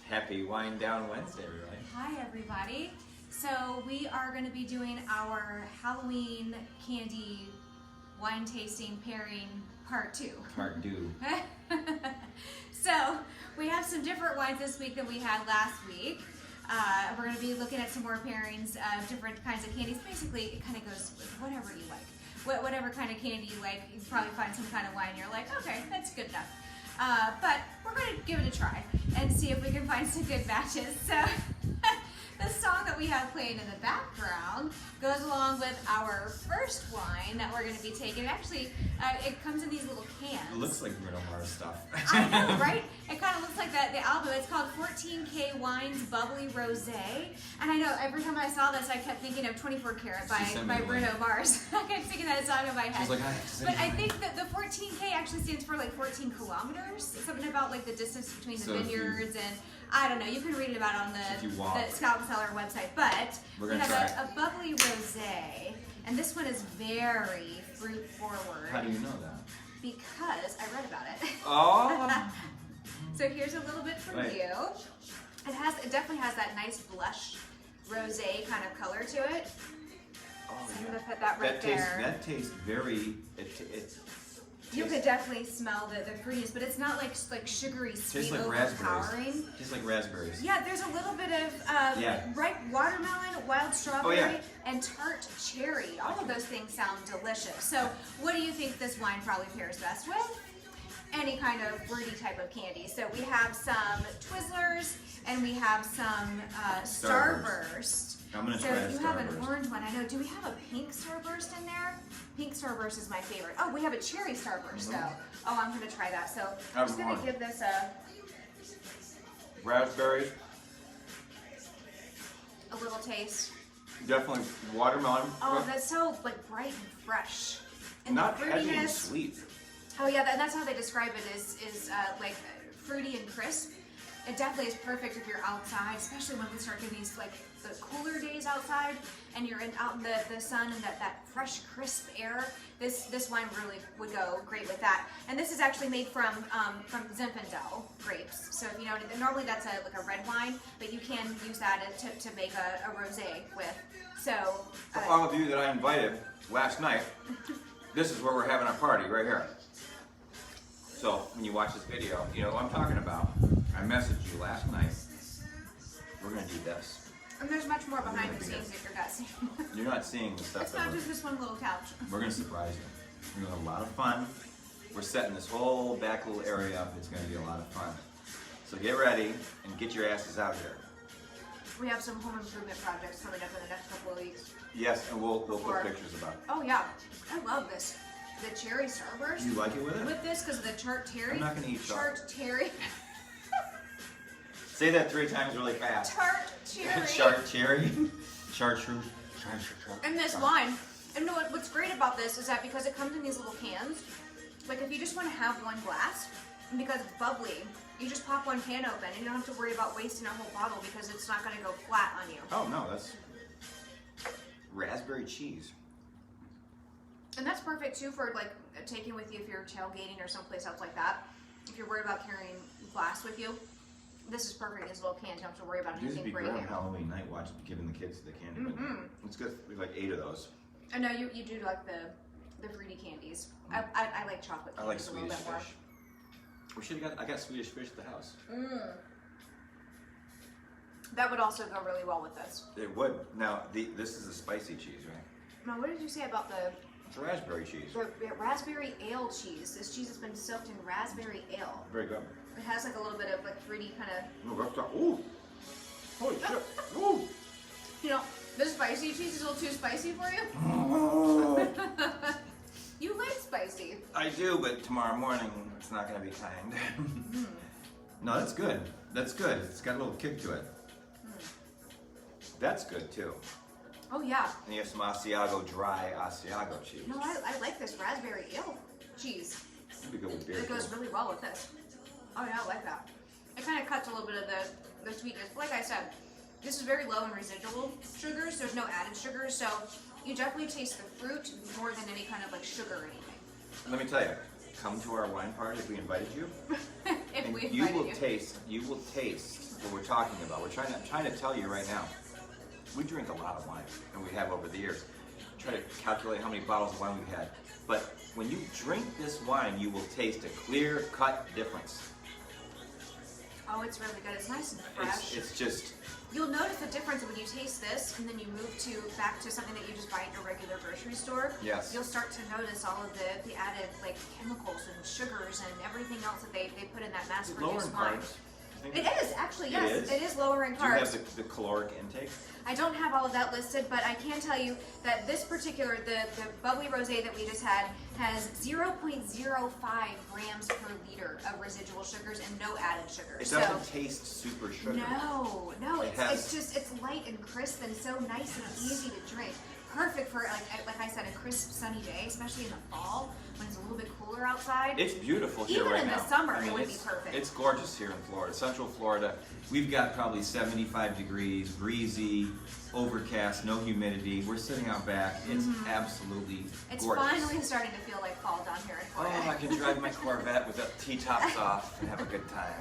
Happy Wine Down Wednesday, everybody. Hi, everybody. So we are going to be doing our Halloween candy wine tasting pairing part 2. Part 2. So we have some different wines this week than we had last week. We're going to be looking at some more pairings of different kinds of candies. Basically, it kind of goes with whatever you like. Whatever kind of candy you like, you can probably find some kind of wine you're like, okay, that's good enough. But we're going to give it a try and see if we can find some good matches. So the song that we have playing in the background goes along with our first wine that we're going to be taking. Actually, it comes in these little cans. It looks like Bruno Mars stuff. I know, right? It kind of looks like the album. It's called 14K Wines Bubbly Rosé. And I know every time I saw this, I kept thinking of 24 Karat by Bruno Mars. I kept singing that song in my head. She's like, but I think that the 14K actually stands for like 14 kilometers. Something about like the distance between the vineyards and I don't know. You can read it about on the Scout and Cellar website. But we have a bubbly rosé, and this one is very fruit forward. How do you know that? Because I read about it. Oh. So here's a little bit for you. It definitely has that nice blush rosé kind of color to it. Oh, so I'm gonna put that right there. That tastes very. You could definitely smell the fruitiness, but it's not like sugary sweet overpowering. Tastes like raspberries. Yeah, there's a little bit of ripe watermelon, wild strawberry, and tart cherry. All of those things sound delicious. So what do you think this wine probably pairs best with? Any kind of fruity type of candy. So we have some Twizzlers and we have some Starburst. I'm gonna try So you have an Starburst. orange one. I know. Do we have a pink Starburst in there? Pink Starburst is my favorite. Oh, we have a cherry Starburst though. Oh, I'm gonna try that. So I'm just gonna give this a raspberries. A little taste. Definitely watermelon. Oh, that's so like bright and fresh. And not the heavy fruitiness. and sweet. Oh yeah, that's how they describe it. Is like fruity and crisp. It definitely is perfect if you're outside, especially when we start getting these like the cooler days outside, and you're out in the sun and that fresh, crisp air. This wine really would go great with that. And this is actually made from Zinfandel grapes. So if you know, normally that's like a red wine, but you can use that to make a rosé with. So for all of you that I invited last night, this is where we're having our party right here. So when you watch this video, you know what I'm talking about. I messaged you last night. We're gonna do this. And there's much more behind the scenes that you're not seeing. You're not seeing the stuff. It's not just this one little couch. We're gonna surprise you. We're gonna have a lot of fun. We're setting this whole back little area up. It's gonna be a lot of fun. So get ready and get your asses out here. We have some home improvement projects coming up in the next couple of weeks. Yes, and we'll put pictures about it. Oh yeah, I love this. The cherry Starburst. You like it with it? With this because of the tart cherry. I'm not gonna eat tart cherry. Say that 3 times really fast. Tart cherry. Tart cherry. Chartreuse. And this wine. And you know what's great about this is that because it comes in these little cans, like if you just want to have one glass, and because it's bubbly, you just pop one can open and you don't have to worry about wasting a whole bottle because it's not going to go flat on you. Oh no, that's raspberry cheese. And that's perfect too for like taking with you if you're tailgating or someplace else like that. If you're worried about carrying glass with you, this is perfect. These little cans, you don't have to worry about anything breaking. Used to be great on Halloween night, giving the kids the candy. But it's good. We have like 8 of those. I know you do like the fruity candies. I like chocolate candies I like a little Swedish bit more. fish. We should have I got Swedish fish at the house. That would also go really well with this. It would. Now this is a spicy cheese, right? Now, what did you say about It's raspberry cheese. the raspberry ale cheese? This cheese has been soaked in raspberry ale. Very good. It has like a little bit of like fruity kind of. Ooh. Holy shit. Ooh. You know, this spicy cheese is a little too spicy for you. Oh. You like spicy. I do, but tomorrow morning it's not going to be kind. No, that's good. That's good. It's got a little kick to it. That's good too. Oh yeah. And you have some Asiago dry Asiago cheese. No, I like this raspberry ale cheese. That'd be good with beer. It goes really well with this. Oh yeah, I like that. It kind of cuts a little bit of the sweetness. Like I said, this is very low in residual sugars. There's no added sugars, so you definitely taste the fruit more than any kind of like sugar or anything. Let me tell you, come to our wine party if we invited you. If And we you invited will taste what we're talking about. I'm trying to tell you right now. We drink a lot of wine, and we have over the years. Try to calculate how many bottles of wine we've had. But when you drink this wine, you will taste a clear-cut difference. Oh, it's really good. It's nice and fresh. It's just... You'll notice the difference when you taste this, and then you move back to something that you just buy at your regular grocery store. Yes. You'll start to notice all of the added like chemicals and sugars and everything else that they put in that mass-produced wine. It is actually, yes. It is lower in carbs. Do you have the caloric intake? I don't have all of that listed, but I can tell you that this particular, the bubbly rosé that we just had, has 0.05 grams per liter of residual sugars and no added sugar. It doesn't taste super sugary. No, it's light and crisp and so nice and easy to drink. Perfect for, like I said, a crisp sunny day, especially in the fall when it's a little bit cooler outside. It's beautiful here Even right in now. the summer, it would be perfect. It's gorgeous here in Florida, Central Florida. We've got probably 75 degrees, breezy, overcast, no humidity. We're sitting out back. It's absolutely It's gorgeous. finally starting to feel like fall down here in Florida. Oh, I can drive my Corvette with the T-tops off and have a good time.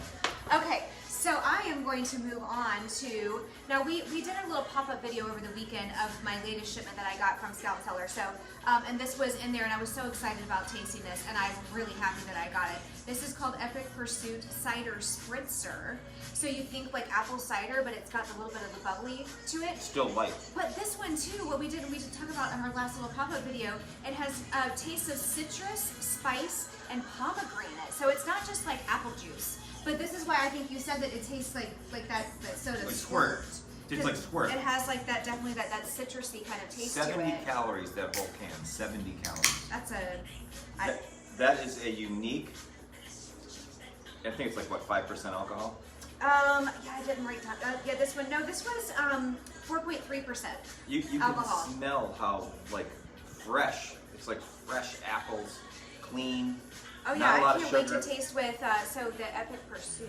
Okay, so I am going to move on to, now we did a little pop-up video over the weekend of my latest shipment that I got from Scout Cellar. So, and this was in there and I was so excited about tasting this and I'm really happy that I got it. This is called Epic Pursuit Cider Spritzer. So you think like apple cider, but it's got a little bit of the bubbly to it. Still light. But this one too, we did talk about in our last little pop-up video, it has tastes of citrus, spice, and pomegranate. So it's not just like apple juice. But this is why I think you said that it tastes like that soda Like squirt. Tastes like squirt. It has like that, definitely that citrusy kind of taste to it. 70 calories, that whole can. 70 calories. That's That is a unique, I think it's like, what, 5% alcohol? yeah, I didn't write down. Yeah, this one. No, this was 4.3%. You alcohol. can smell how like fresh. It's like fresh apples, clean. Oh yeah, not a lot I can't of wait sugar. to taste with so the Epic Pursuit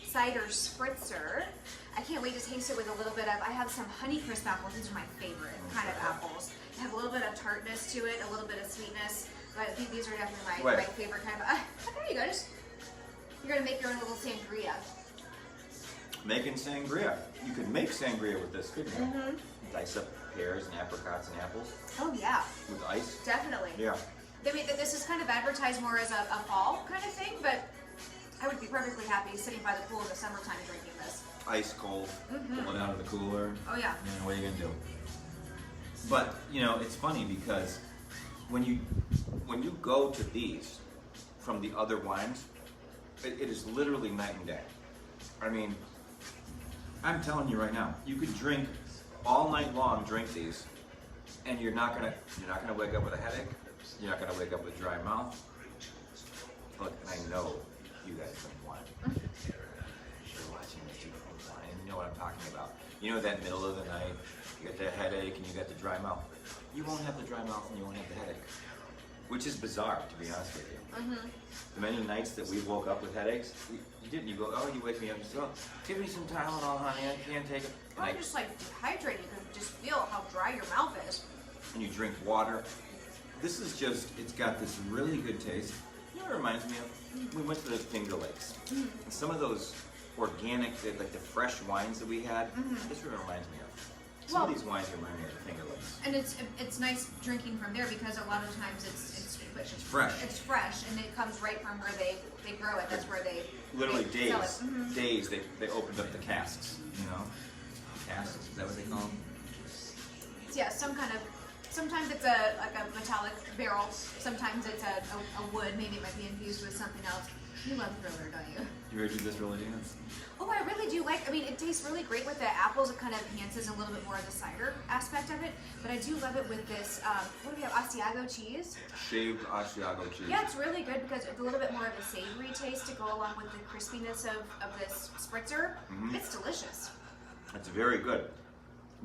Cider Spritzer. I can't wait to taste it with a little bit of. I have some Honeycrisp apples. These are my favorite kind of apples. They have a little bit of tartness to it, a little bit of sweetness. But I think these are definitely my favorite kind of. There you go. You're gonna make your own little sangria. Making sangria. You could make sangria with this, couldn't you? Mm-hmm. Dice up pears and apricots and apples Oh yeah, with ice. definitely. Yeah. I mean, this is kind of advertised more as a fall kind of thing, but I would be perfectly happy sitting by the pool in the summertime drinking this. Ice cold, pull it out of the cooler. Oh yeah. And what are you gonna do? But you know, it's funny because when you go to these from the other wines, it is literally night and day. I mean, I'm telling you right now, you could drink all night long, drink these, and you're not gonna wake up with a headache. You're not gonna wake up with dry mouth. Look, I know you guys drink wine. You're watching this, you drink wine, and you know what I'm talking about. You know that middle of the night, you get the headache and you get the dry mouth. You won't have the dry mouth and you won't have the headache, which is bizarre, to be honest with you. The many nights that we woke up with headaches, you didn't. You go, oh, you wake me up and say, oh, give me some Tylenol, honey, I can't take it. Or just like dehydrated, you can just feel how dry your mouth is. And you drink water. This is just, it's got this really good taste. You know what it reminds me of? We went to the Finger Lakes. And some of those organic, like the fresh wines that we had, this really reminds me of. Some of these wines remind me of the Finger Lakes. And it's nice drinking from there because a lot of times it's fresh. It's fresh and it comes right from where they grow it. That's where they literally they sell it. days they opened up the casks, you know? Casks, is that what they call them? Yeah, sometimes it's a metallic barrel, sometimes it's a wood, maybe it might be infused with something else. You love Thriller, don't you? You ever do this really dance? Oh, I really do like, I mean, it tastes really great with the apples. It kind of enhances a little bit more of the cider aspect of it. But I do love it with this, what do we have, Asiago cheese? Shaved Asiago cheese. Yeah, it's really good because it's a little bit more of a savory taste to go along with the crispiness of this spritzer. It's delicious. It's very good.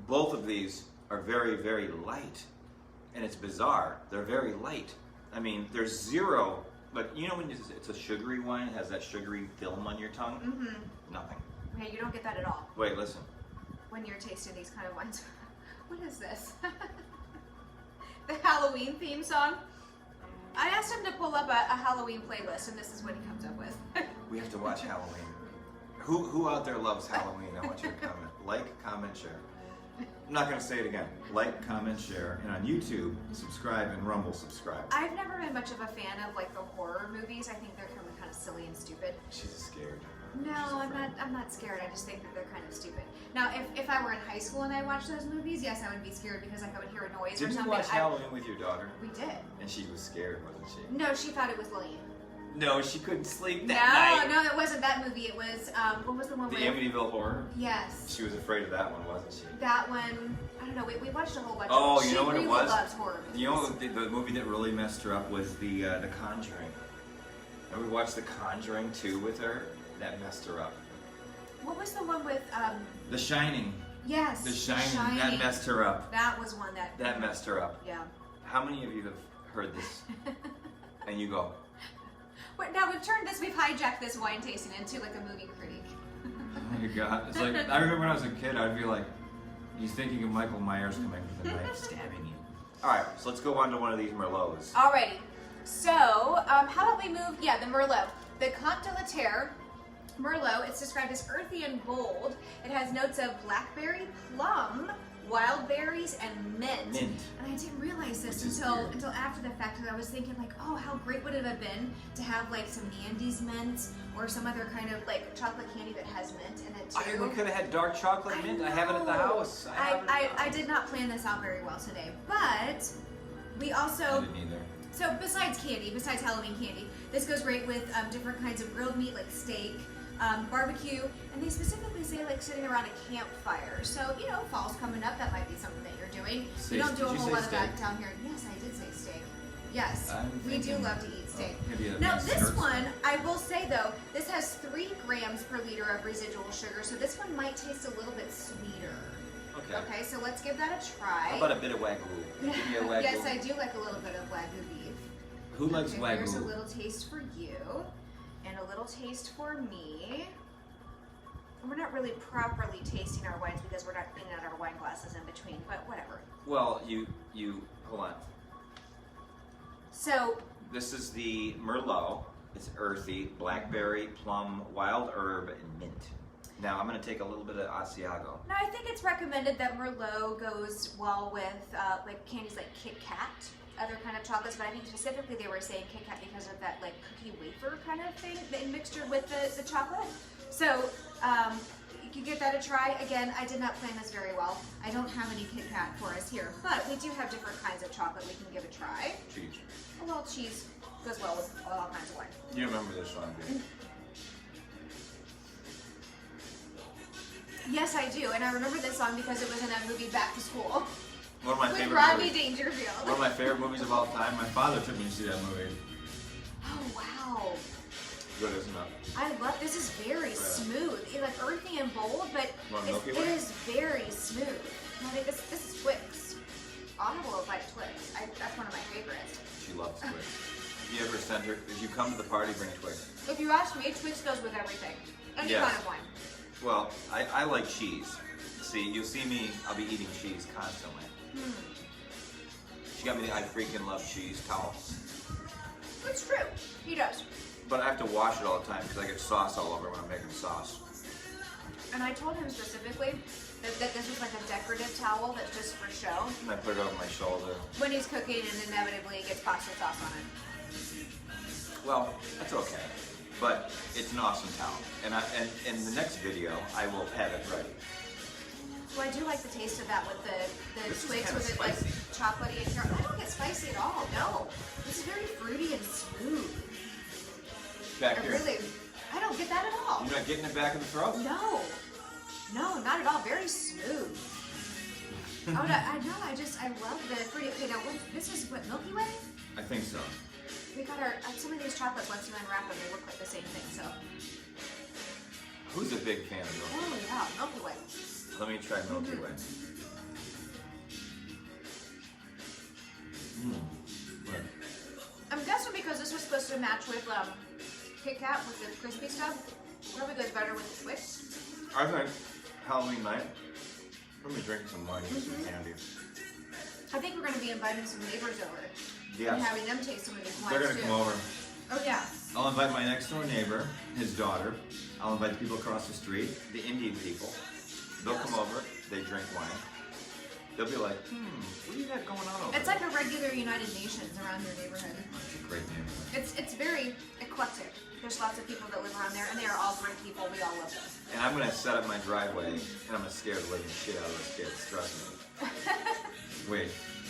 Both of these are very, very light. And it's bizarre. They're very light. I mean, there's zero, but you know when it's a sugary wine, it has that sugary film on your tongue? Nothing. Okay, you don't get that at all Wait, listen. when you're tasting these kind of wines. What is this? The Halloween theme song? I asked him to pull up a Halloween playlist, and this is what he comes up with. We have to watch Halloween. Who out there loves Halloween? I want you to comment. Like, comment, share. I'm not going to say it again. Like, comment, share. And on YouTube, subscribe, and Rumble, subscribe. I've never been much of a fan of like the horror movies. I think they're kind of silly and stupid. She's scared. No, I'm not scared. I just think that they're kind of stupid. Now, if I were in high school and I watched those movies, yes, I would be scared because like I would hear a noise or Didn't something. you watch Halloween with your daughter? We did. And she was scared, wasn't she? No, she thought it was lame. No, she couldn't sleep that night. No, it wasn't that movie. It was, what was the one The where... Amityville Horror? Yes. She was afraid of that one, wasn't she? That one, I don't know, we watched a whole bunch Oh, of you know what it was? She loves horror movies. You know the movie that really messed her up was the Conjuring. And we watched The Conjuring 2 with her. That messed her up. What was the one with, The Shining. Yes. The Shining. That messed her up. That was one that... That messed her up. Yeah. How many of you have heard this? And you go... Wait, now we've hijacked this wine tasting into like a movie critique. Oh my god. It's like, I remember when I was a kid, I'd be like, you're thinking of Michael Myers coming with a knife stabbing you. Alright, so let's go on to one of these Merlots. Alrighty. So, how about we move, the Merlot. The Comte de la Terre Merlot, it's described as earthy and bold. It has notes of blackberry, plum, wild berries, and mint. And I didn't realize this until after the fact, because I was thinking like, oh, how great would it have been to have like some Nandy's mint or some other kind of like chocolate candy that has mint in it too. We could have had dark chocolate mint. I have it at the house. I did not plan this out very well today, but we also... I didn't either. So besides Halloween candy, this goes great with different kinds of grilled meat like steak, barbecue, and they specifically say like sitting around a campfire. So, you know, fall's coming up, that might be something that you're doing. We don't do a whole lot of that down here. Yes, I did say steak. Yes, we do love to eat steak. Now this one, I will say though, this has 3 grams per liter of residual sugar, so this one might taste a little bit sweeter. Okay, so let's give that a try. How about a bit of Wagyu? Give me a Wagyu. Yes, I do like a little bit of Wagyu beef. Who likes Wagyu? Here's a little taste for you, and a little taste for me. We're not really properly tasting our wines because we're not cleaning out our wine glasses in between, but whatever. Well, you hold on. So this is the Merlot. It's earthy, blackberry, plum, wild herb, and mint. Now I'm going to take a little bit of Asiago. Now I think it's recommended that Merlot goes well with like candies like Kit Kat, other kind of chocolates, but I think specifically they were saying Kit Kat because of that like cookie wafer kind of thing, the mixture with the chocolate. So you can give that a try. Again, I did not plan this very well. I don't have any Kit Kat for us here, but we do have different kinds of chocolate we can give a try. Cheese. Oh, well, cheese goes well with all kinds of wine. You remember this song, do you? Yes, I do, and I remember this song because it was in that movie Back to School. One of my with favorite Rodney movies. Dangerfield. One of my favorite movies of all time. My father took me to see that movie. Oh wow. Good, isn't it? I love this. Is very smooth. It's like earthy and bold, but it is very smooth. I think this is Twix. Audible is like Twix. That's one of my favorites. She loves Twix. If you ever send her, if you come to the party, bring Twix. If you ask me, Twix goes with everything. Any kind of wine. Well, I like cheese. See, you'll see me, I'll be eating cheese constantly. She got me the I freaking love cheese towel. It's true. He does. But I have to wash it all the time because I get sauce all over when I'm making sauce. And I told him specifically that this was like a decorative towel that's just for show. And I put it over my shoulder. When he's cooking and inevitably gets pasta sauce on it. Well, that's okay. But it's an awesome towel. And in the next video, I will have it ready. Well, I do like the taste of that with the Twix with it like chocolatey and caramel. I don't get spicy at all, no. This is very fruity and smooth. Back here. Really, I don't get that at all. You're not getting it back in the throat? No. No, not at all. Very smooth. Oh, no, I know. I love the fruity. Okay, now this is what, Milky Way? I think so. We got some of these chocolates, once you unwrap them, they look like the same thing, so. Who's a big fan of Milky Way? Oh, yeah, Milky Way. Let me try Milky Way. What? I'm guessing because this was supposed to match with Kit Kat with the crispy stuff, probably goes better with the Twix. I think Halloween night, let me drink some wine and some candy. I think we're going to be inviting some neighbors over. Yes. And having them taste some of these wines They're going to come over. Oh, yeah. I'll invite my next door neighbor, his daughter. I'll invite the people across the street, the Indian people. They'll come over, they drink wine. They'll be like, what do you got going on over It's there? like a regular United Nations around your neighborhood. It's a great neighborhood. It's very eclectic. There's lots of people that live around there, and they are all great people. We all love them. And I'm going to set up my driveway, and I'm going to scare the living shit out of those kids. Trust me. Wait.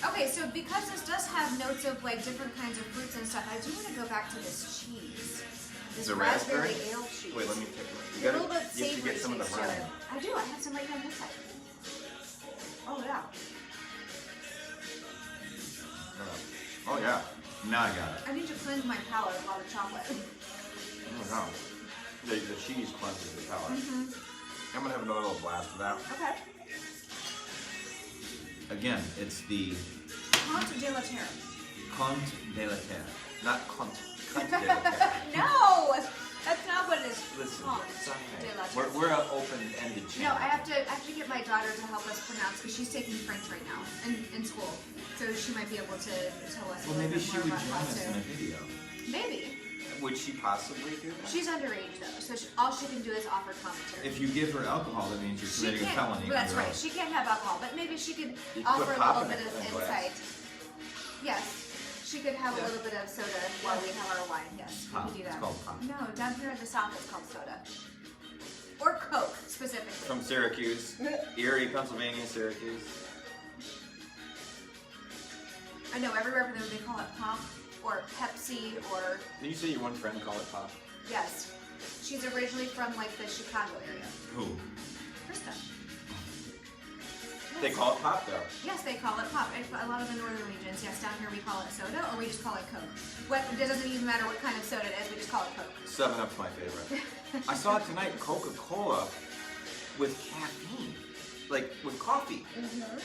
Okay, so because this does have notes of like different kinds of fruits and stuff, I do want to go back to this cheese. This The raspberry raspberry? ale cheese. Wait, let me take one. A little bit You have to savory get some of the taste to it. rind. I do. I have some right down this side. Oh yeah. Oh, yeah. Now I got it. I need to cleanse my palate with a lot of chocolate. Oh, my God. The cheese cleanses the palate. I'm going to have another little blast of that. Okay. Again, it's the Comte de la Terre. Comte de la Terre. Not Comte. Comte de la Terre. No! That's not what it is. Listen, Comte it's okay. de la Terre. We're an open-ended channel. No, I have to get my daughter to help us pronounce because she's taking French right now in school. So she might be able to tell us Well, a little maybe bit she more would about join how us in to. a video. Maybe. Would she possibly do that? She's underage though, so all she can do is offer commentary. If you give her alcohol, that means you're She committing a can't, felony. that's under right. oath. She can't have alcohol, but maybe she could You could offer put a pop little in bit of a glass. insight. Yes, she could have Yeah. a little bit of soda while we have our wine. Yes, Pop. we could do It's that. called pop. No, down here in the South it's called soda. Or Coke, specifically. From Syracuse. Erie, Pennsylvania, Syracuse. I know, everywhere they call it pop, or Pepsi, or, Did you say your one friend called it pop? yes. She's originally from, like, the Chicago area. Who? Krista. They call it pop, though. Yes, they call it pop. A lot of the northern regions, yes, down here we call it soda, or we just call it Coke. It doesn't even matter what kind of soda it is, we just call it Coke. 7-Up's my favorite. I saw it tonight, Coca-Cola with caffeine. Like, with coffee.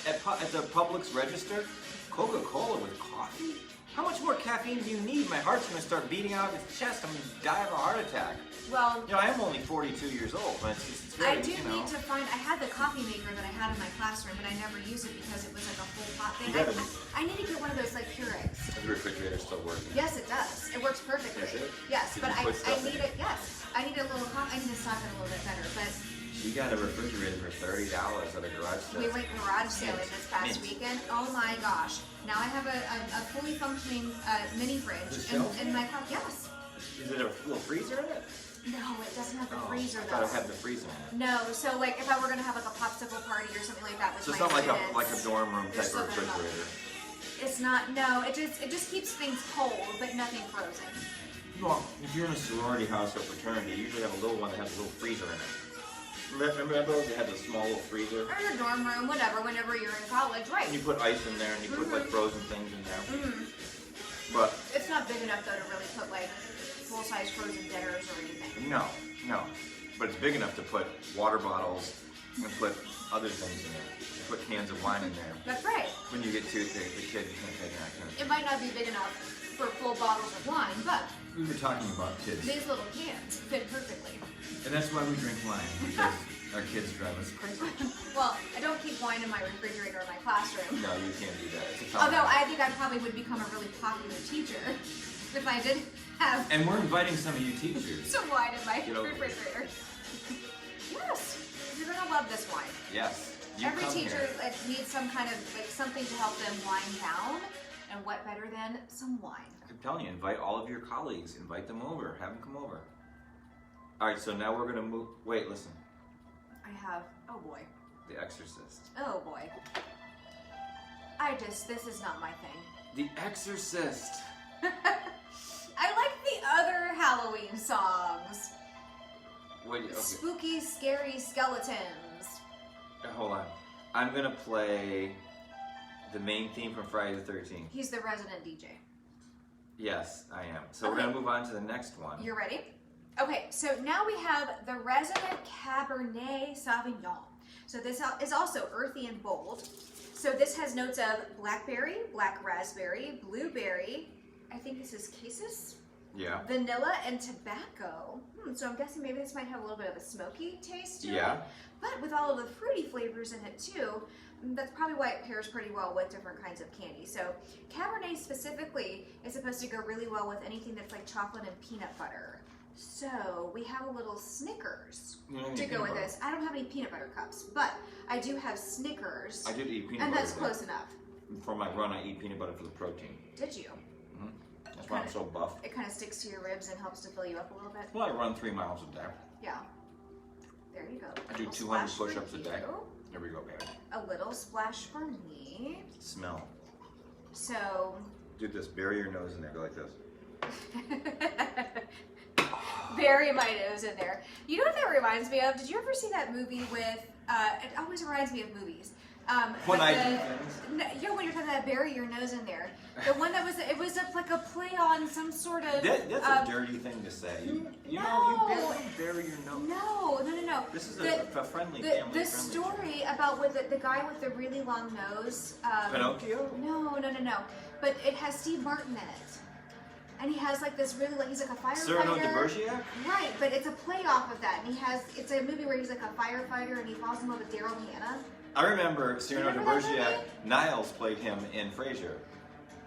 At the Publix register, Coca-Cola with coffee? How much more caffeine do you need? My heart's going to start beating out of its chest. I'm going to die of a heart attack. Well, You know, I am only 42 years old, but it's very, I do you know. need to find, I had the coffee maker that I had in my classroom, but I never used it because it was like a full pot thing. You gotta- I need to get one of those like Keurigs. The refrigerator's still working. Yes, it does. It works perfectly. Does it? Yes, Did but you I put stuff in need it? it, yes. I need a little, I need to stock it a little bit better, but She got a refrigerator for $30 at a garage sale. we went garage sailing this past Mint. weekend. Oh my gosh. Now I have a fully functioning mini fridge The shelf? in my house. Yes. Is it a little freezer in it? No, it doesn't have the Oh, freezer I though. thought it had the freezer in it. No, so like if I were gonna have like a popsicle party or something like that with So my it's not students, like a dorm room there's type of something about it. refrigerator. It's not. No, it just keeps things cold, but nothing frozen. Well, if you're in a sorority house or fraternity, you usually have a little one that has a little freezer in it. Remember those? They had the small little freezer? Or your dorm room, whatever. Whenever you're in college, right? And you put ice in there and you put like frozen things in there. But It's not big enough though to really put like full-size frozen dinners or anything. no. But it's big enough to put water bottles and put other things in there. You put cans of wine in there. That's right. When you get to the kid, you can't take that. It might not be big enough for full bottles of wine, but We were talking about kids. these little cans fit perfectly. And that's why we drink wine, because our kids drive us crazy. Well, I don't keep wine in my refrigerator in my classroom. No, you can't do that. It's a felony. Although I think I probably would become a really popular teacher if I did have And we're inviting some of you teachers. some wine in my Get over it. refrigerator. Yes, you're gonna love this wine. Yes. You Every come teacher here. like, needs some kind of like something to help them wind down, and what better than some wine? I'm telling you, invite all of your colleagues. Invite them over. Have them come over. All right, so now we're going to move. Wait, listen. I have. Oh boy. The Exorcist. Oh boy. This is not my thing. The Exorcist. I like the other Halloween songs. Wait, okay. Spooky, scary skeletons. Hold on. I'm going to play the main theme from Friday the 13th. He's the resident DJ. Yes, I am. So we're Okay. going to move on to the next one. You're ready? Okay, so now we have the resident Cabernet Sauvignon. So this is also earthy and bold. So this has notes of blackberry, black raspberry, blueberry. I think this is cassis. Yeah. vanilla, and tobacco. So I'm guessing maybe this might have a little bit of a smoky taste to it. Yeah. But with all of the fruity flavors in it too, that's probably why it pairs pretty well with different kinds of candy. So Cabernet specifically is supposed to go really well with anything that's like chocolate and peanut butter. So we have a little Snickers to go with this. I don't have any peanut butter cups, but I do have Snickers. I did eat peanut butter. And that's close enough. For my run, I eat peanut butter for the protein. Did you? That's why I'm so buff. It kind of sticks to your ribs and helps to fill you up a little bit. Well, I run 3 miles a day. Yeah. There you go. I do 200 push-ups a day. There we go, baby. A little splash for me. Smell. So. Do this. Bury your nose in there. Go like this. Bury my nose in there. You know what that reminds me of? Did you ever see that movie with? It always reminds me of movies. When I do things. You know when you're talking about bury your nose in there. The one that was, it was like a play on some sort of. That's a dirty thing to say. You know, you bury your nose. No. This is a friendly family. The story about with the guy with the really long nose. Pinocchio? No. But it has Steve Martin in it. And he has like this really, he's like a firefighter. Cyrano de Bergerac? Right, but it's a play off of that. And it's a movie where he's like a firefighter and he falls in love with Daryl Hannah. I remember Cyrano de Bergerac. Niles played him in Frasier.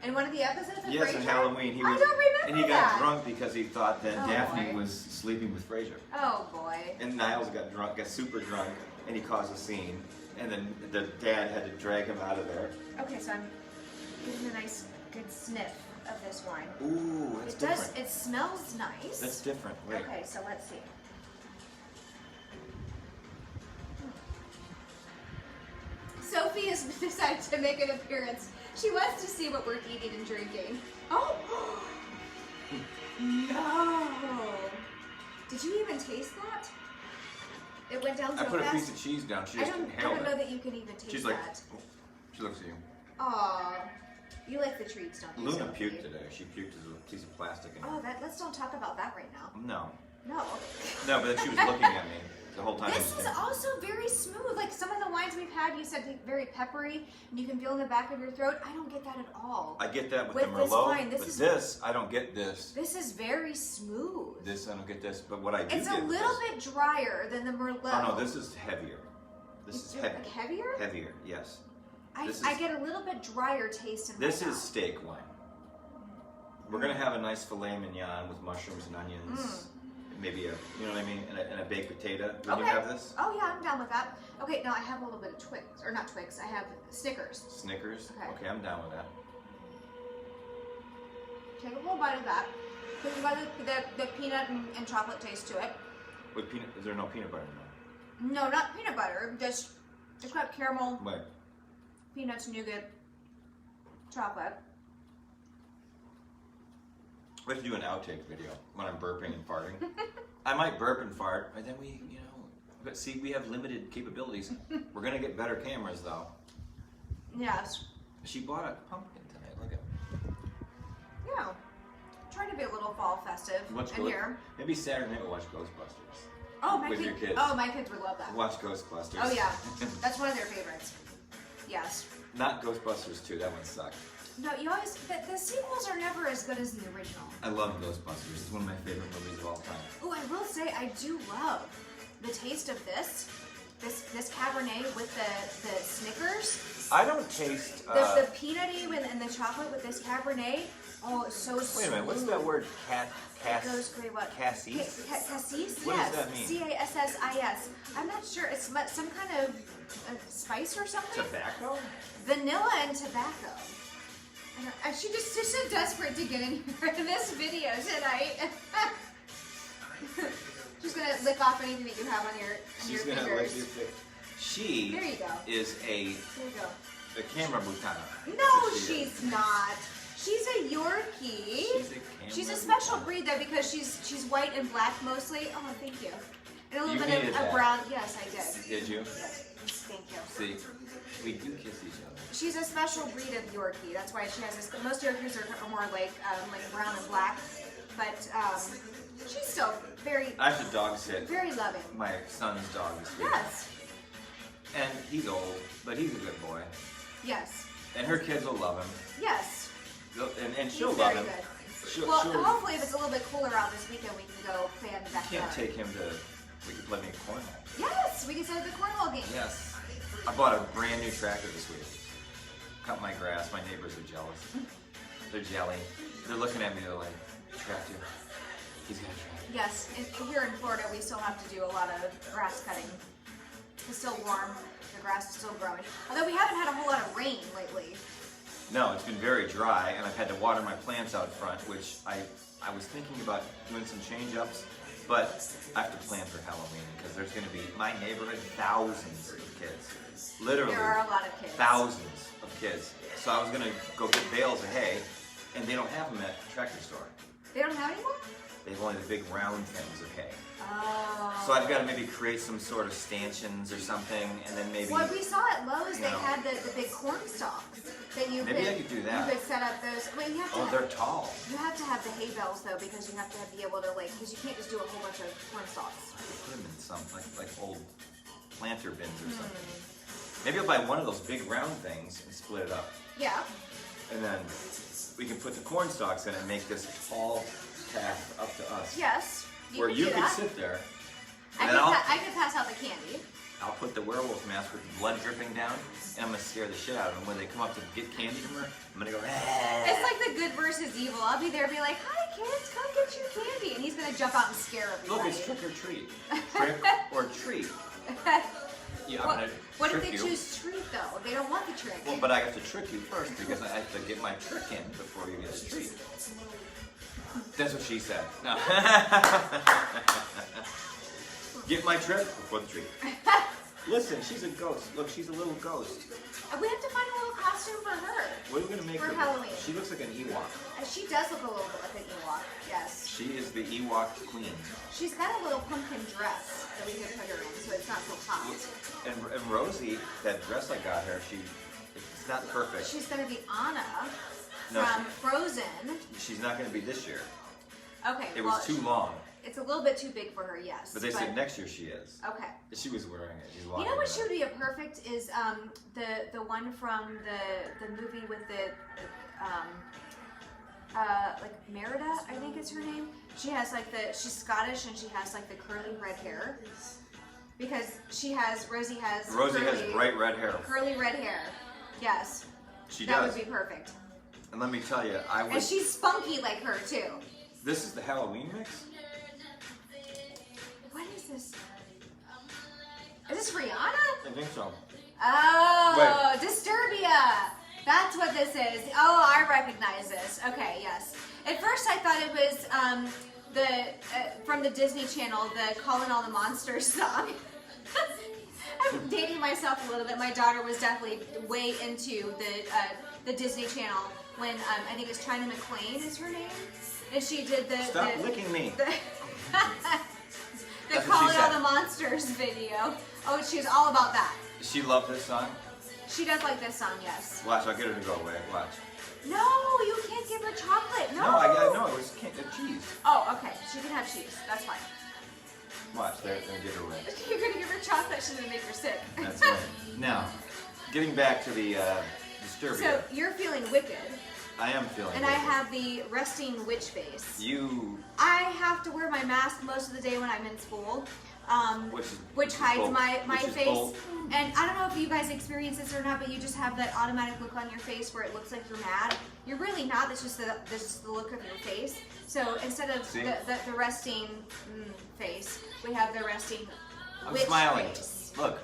In one of the episodes of Frasier? Yes, in Halloween. I don't remember And he got drunk because he thought that Daphne boy. was sleeping with Frasier. Oh boy. And Niles got super drunk, and he caused a scene. And then the dad had to drag him out of there. Okay, so I'm getting a nice, good sniff of this wine. Ooh, that's different. It smells nice. That's different. Wait. Okay, so let's see. Sophie has decided to make an appearance. She wants to see what we're eating and drinking. Oh! No! Did you even taste that? It went down so I put fast. a piece of cheese down. She just I inhaled don't know it. that you can even taste She's like, that. she looks at you. Aw. You like the treats, don't you? Luna Sophie? puked today. She puked as a piece of plastic. In Oh, let's don't talk about that right now. No. No. No, but she was looking at me the whole time. This is also very smooth. Like some of the wines we've had, you said very peppery, and you can feel in the back of your throat. I don't get that at all. I get that with the this Merlot, wine, but this, I don't get this. This is very smooth. This, I don't get this, but what I do It's get a little bit drier than the Merlot. Oh no, this is heavier. This is heavy. Like heavier? Heavier, yes. I get a little bit drier taste in my This is mouth. steak wine. We're gonna have a nice filet mignon with mushrooms and onions. Maybe you know what I mean, and a baked potato. Would you have this? Oh yeah, I'm down with that. Okay, now I have a little bit of Twix, or not Twix. I have Snickers. Snickers. Okay, I'm down with that. Take a little bite of that. Put the peanut and chocolate taste to it. With peanut? Is there no peanut butter in there? No, not peanut butter. Just it's got caramel, Wait. peanuts, nougat, chocolate. We have to do an outtake video when I'm burping and farting. I might burp and fart, but then but see, we have limited capabilities. We're gonna get better cameras though. Yes. She bought a pumpkin tonight. Look at. Yeah. Trying to be a little fall festive in here. Maybe Saturday night we'll watch Ghostbusters. Oh, with your kids. Oh, my kids would love that. Watch Ghostbusters. Oh yeah, that's one of their favorites. Yes. Not Ghostbusters 2. That one sucked. No, you always the sequels are never as good as the original. I love Ghostbusters. It's one of my favorite movies of all time. Oh, I will say I do love the taste of this Cabernet with the Snickers. I don't taste the peanutty and the chocolate with this Cabernet. Oh, it's so sweet. Wait a minute. What's that word? Goes great. What? Cassis? Cassis? What Yes. does that mean? Cassis. I'm not sure. It's some kind of spice or something. Tobacco? Vanilla and tobacco. She's so desperate to get in here in this video tonight. She's gonna lick off anything that you have on your She's fingers. gonna lick your finger. She There you go. is There you go. a camera butana. No, she's not. She's a Yorkie. She's a special breed though because she's white and black mostly. Oh, thank you. And a little You bit needed of that. brown. Yes, I did. Did you? Yes. Thank you. See, we do kiss each other. She's a special breed of Yorkie. That's why she has this. Most Yorkies are more like brown and black, but she's still very. I have to dog sit. Very loving. My son's dog this week. Yes. And he's old, but he's a good boy. Yes. And her kids will love him. Yes. And she'll He's love very him. good. Well, hopefully if it's a little bit cooler out this weekend, we can go play in the You backyard. can't take him to. We could play me a cornhole. Yes, we can set up the cornhole game. Yes. I bought a brand new tractor this week. Cut my grass. My neighbors are jealous. They're jelly. They're looking at me. They're like, tractor. He's got a tractor. Yes, and here in Florida, we still have to do a lot of grass cutting. It's still warm. The grass is still growing. Although we haven't had a whole lot of rain lately. No, it's been very dry, and I've had to water my plants out front, which I was thinking about doing some change-ups, but I have to plan for Halloween because there's going to be, my neighborhood, thousands of kids. Literally. There are a lot of kids. Thousands of kids. So I was going to go get bales of hay, and they don't have them at the tractor store. They don't have any more? They have only the big round things of hay. Oh. So I've got to maybe create some sort of stanchions or something, and then maybe... What we saw at Lowe's, they know. had the big corn stalks that you Maybe I could do that. You could set up those. Well, you have to. Oh, they're tall. You have to have the hay bales though, because you have to be able to because you can't just do a whole bunch of corn stalks. Put them in some like old planter bins or something. Maybe I'll buy one of those big round things and split it up, Yeah. and then we can put the corn stalks in and make this tall path up to us. Yes. Where could you do could that. sit there, I and could, then I could pass out the candy. I'll put the werewolf mask with the blood dripping down, and I'm gonna scare the shit out of them. When they come up to get candy from her, I'm gonna go. Ah. It's like the good versus evil. I'll be there, be like, "Hi kids, come get your candy," and he's gonna jump out and scare everybody. Look, it's trick or treat. Trick or treat. Yeah, I'm gonna What if trick they you. choose treat though? They don't want the trick. Well, but I have to trick you first because I have to get my trick in before you get the treat. That's what she said. No. Get my trick before the treat. Listen, she's a ghost. Look, she's a little ghost. We have to find a little costume for her. What are we gonna make For her? Halloween. She looks like an Ewok. She does look a little bit like an Ewok. Yes. She is the Ewok queen. She's got a little pumpkin dress that we could put her in, so it's not so hot. And Rosie, that dress I got her, it's not perfect. She's gonna be Anna No, from Frozen. She's not gonna be this year. Okay. It was too long. It's a little bit too big for her, yes. But they said next year she is. Okay. She was wearing it. She's You walking know what around. she would be a perfect is the one from the movie with the like Merida, I think is her name. She has like she's Scottish and she has like the curly red hair. Because Rosie has bright red hair. Curly red hair. Yes. She that does. would be perfect. And let me tell you, And she's spunky like her too. This is the Halloween mix? What is this? Is this Rihanna? I think so. Oh, Disturbia. That's what this is. Oh, I recognize this. Okay, yes. At first, I thought it was from the Disney Channel, the "Calling All the Monsters" song. I'm dating myself a little bit. My daughter was definitely way into the Disney Channel when I think it's China McClain is her name, and she did the Stop licking me. the That's what she Calling All said. the Monsters video. Oh, she was all about that. She loved this song. She does like this song, yes. Watch, I'll get her to go away. Watch. No, you can't give her chocolate. No. No, it was cheese. Oh, okay. She can have cheese. That's fine. Watch, they're gonna get her away. You're gonna give her chocolate. She's gonna make her sick. That's right. Now, getting back to the Disturbia. So you're feeling wicked, I am feeling and wicked. I have the resting witch face. You, I have to wear my mask most of the day when I'm in school, which hides bold. my Which is face. bold. And I don't know if you guys experience this or not, but you just have that automatic look on your face where it looks like you're mad. You're really not. That's just the look of your face. So instead of the resting face, we have the resting I'm witch smiling. face. Look,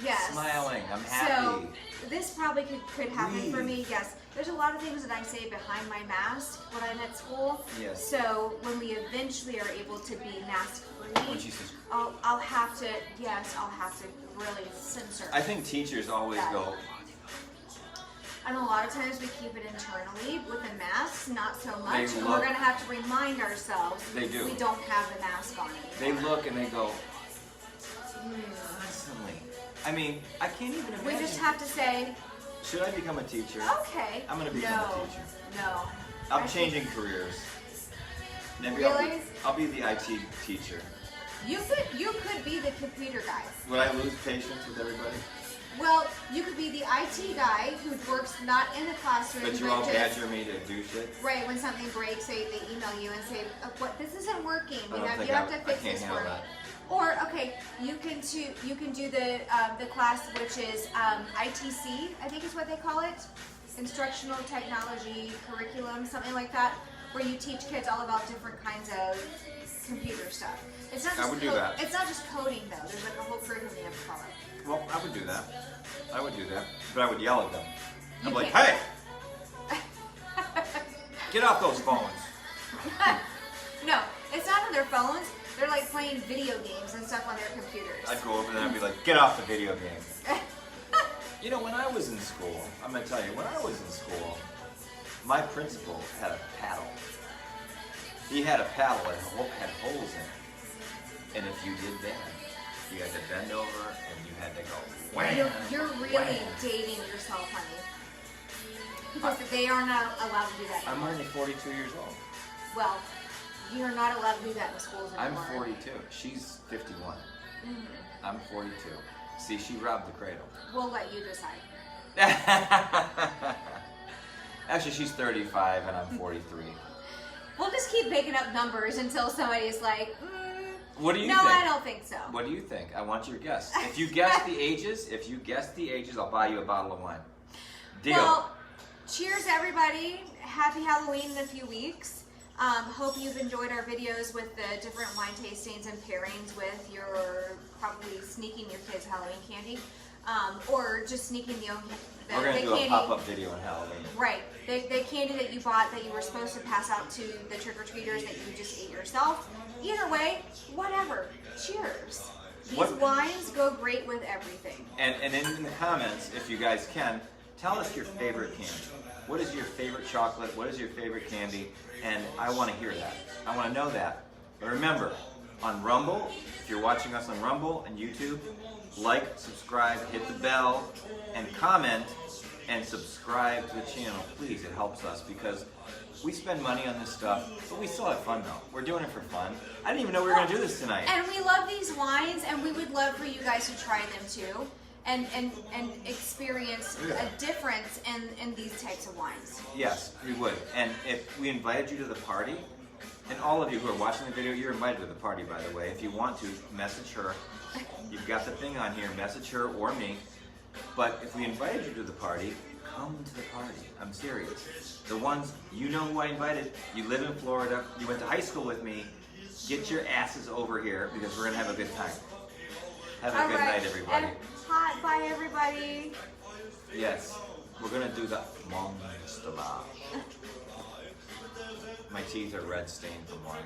Yes. smiling. I'm happy. So this probably could happen for me. Yes. There's a lot of things that I say behind my mask when I'm at school. Yes. So when we eventually are able to be mask When free, she says, I'll have to really censor. I think teachers always That. go, And a lot of times we keep it internally with the masks, not so much. They And look- we're going to have to remind ourselves They do. we don't have the mask on they anymore. look and they go, constantly. I mean, I can't even imagine. We just have to say, Should I become a teacher? okay. I'm gonna become a teacher. No. I'm changing careers. Maybe Really? I'll be the IT teacher. You could be the computer guy. Would I lose patience with everybody? Well, you could be the IT guy who works not in the classroom, But you won't badger me to do shit? Right, when something breaks, they email you and say, "What? This isn't working. I don't think You have to I fix can't this handle for me." that. Or okay, you can do the class which is ITC, I think is what they call it, Instructional Technology Curriculum, something like that, where you teach kids all about different kinds of computer stuff. It's not just I would do that. It's not just coding though. There's like a whole curriculum you have to follow. Well, I would do that. I would do that. But I would yell at them. I'm You like, can't. hey! Get off those phones. No, it's not on their phones. They're like playing video games and stuff on their computers. I'd go over there and be like, get off the video game. You know, when I was in school, I'm going to tell you, when I was in school, my principal had a paddle. He had a paddle that had holes in it. And if you did that, you had to bend over and you had to go wham. You're really wham. dating yourself, honey. Because they are not allowed to do that I'm anymore. only 42 years old. Well, you're not allowed to do that in schools I'm anymore. 42. She's 51. Mhm. I'm 42. See, she robbed the cradle. We'll let you decide. Actually, she's 35 and I'm 43. We'll just keep making up numbers until somebody's like, What do you no, think? I don't think so. What do you think? I want your guess. If you guess the ages, I'll buy you a bottle of wine. Deal. Well, cheers everybody. Happy Halloween in a few weeks. Hope you've enjoyed our videos with the different wine tastings and pairings with your, probably sneaking your kids Halloween candy. Or just sneaking the We're going to do candy. a pop-up video on Halloween. Right. The candy that you bought that you were supposed to pass out to the trick-or-treaters that you just ate yourself. Either way, whatever. Cheers. These wines go great with everything. And in the comments, if you guys can, tell us your favorite candy. What is your favorite chocolate? What is your favorite candy? And I want to hear that. I want to know that. But remember, on Rumble, if you're watching us on Rumble and YouTube, like, subscribe, hit the bell, and comment, and subscribe to the channel. Please, it helps us because we spend money on this stuff, but we still have fun though. We're doing it for fun. I didn't even know we were going to do this tonight. And we love these wines, and we would love for you guys to try them too, and experience a difference in these types of wines. Yes, we would. And if we invited you to the party, and all of you who are watching the video, you're invited to the party, by the way. If you want to, message her. You've got the thing on here. Message her or me. But if we invited you to the party, come to the party. I'm serious. The ones, you know who I invited. You live in Florida. You went to high school with me. Get your asses over here because we're going to have a good time. Have a good night, everybody. And hot bye, everybody. Yes, we're going to do the monster bar. My teeth are red stained from wine.